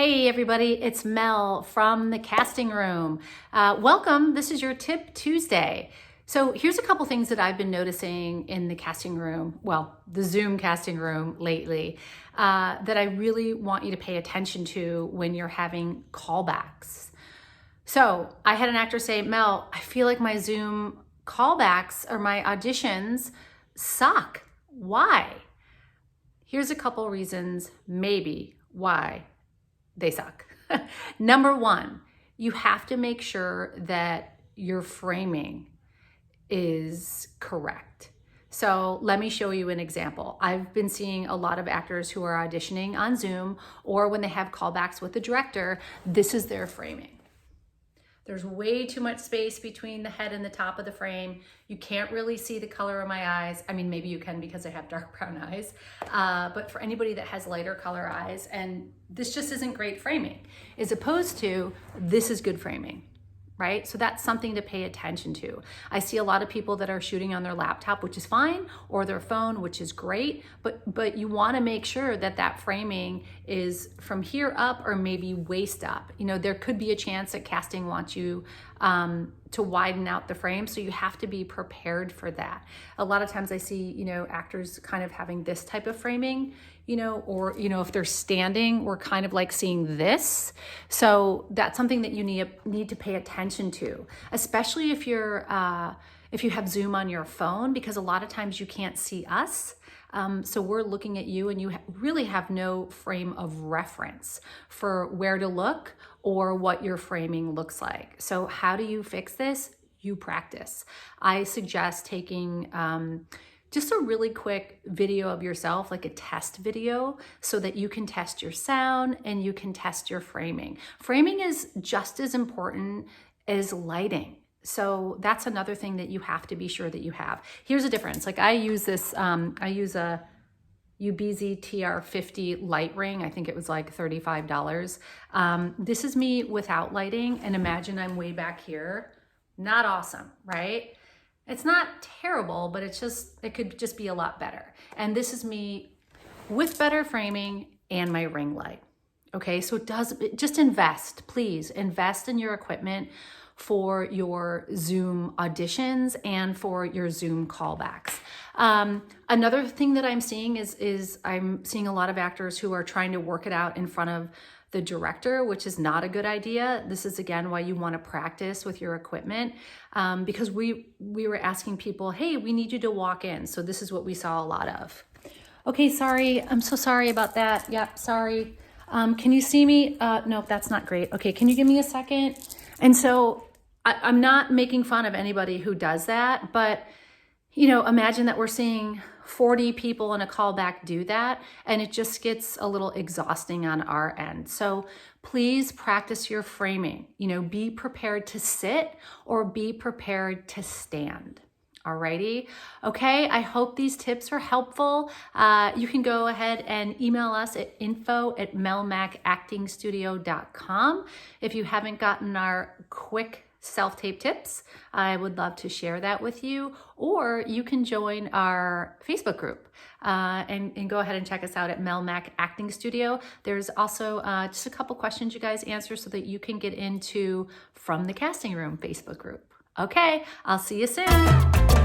Hey everybody, it's Mel from the casting room. Welcome, this is your Tip Tuesday. So here's a couple things that I've been noticing in the casting room, well, the Zoom casting room lately, that I really want you to pay attention to when you're having callbacks. So I had an actor say, Mel, I feel like my Zoom callbacks or my auditions suck. Why? Here's a couple reasons maybe why they suck. Number one, you have to make sure that your framing is correct. So let me show you an example. I've been seeing a lot of actors who are auditioning on Zoom or when they have callbacks with the director, this is their framing. There's way too much space between the head and the top of the frame. You can't really see the color of my eyes. I mean, maybe you can because I have dark brown eyes, but for anybody that has lighter color eyes, and this just isn't great framing, as opposed to this is good framing, right? So that's something to pay attention to. I see a lot of people that are shooting on their laptop, which is fine, or their phone, which is great, but you wanna make sure that that framing is from here up or maybe waist up. You know, there could be a chance that casting wants you to widen out the frame, so you have to be prepared for that. A lot of times I see, you know, actors kind of having this type of framing, you know, or, you know, if they're standing, we're kind of like seeing this. So that's something that you need to pay attention to, especially if you're, if you have Zoom on your phone, because a lot of times you can't see us. So we're looking at you and you really have no frame of reference for where to look or what your framing looks like. So how do you fix this? You practice. I suggest taking just a really quick video of yourself, like a test video, so that you can test your sound and you can test your framing. Framing is just as important as lighting. So that's another thing that you have to be sure that you have. Here's a difference. Like I use this, I use a UBZ TR50 light ring. I think it was like $35. This is me without lighting, and imagine I'm way back here. Not awesome, right? It's not terrible, but it could just be a lot better. And this is me with better framing and my ring light. Okay, so just invest, please invest in your equipment for your Zoom auditions and for your Zoom callbacks. Another thing that I'm seeing is I'm seeing a lot of actors who are trying to work it out in front of the director, which is not a good idea. This is again why you want to practice with your equipment, because we were asking people, hey, we need you to walk in. So this is what we saw a lot of. Okay, sorry, I'm so sorry about that. Yep, sorry. Can you see me? No, that's not great. Okay, can you give me a second? And so I'm not making fun of anybody who does that, but you know, imagine that we're seeing 40 people in a callback do that, and it just gets a little exhausting on our end. So please practice your framing. You know, be prepared to sit or be prepared to stand. Alrighty. Okay, I hope these tips are helpful. You can go ahead and email us at info@melmackactingstudio.com. If you haven't gotten our quick self-tape tips, I would love to share that with you, or you can join our Facebook group and go ahead and check us out at Mel Mack Acting Studio. There's also just a couple questions you guys answer so that you can get into From the Casting Room Facebook group. Okay, I'll see you soon.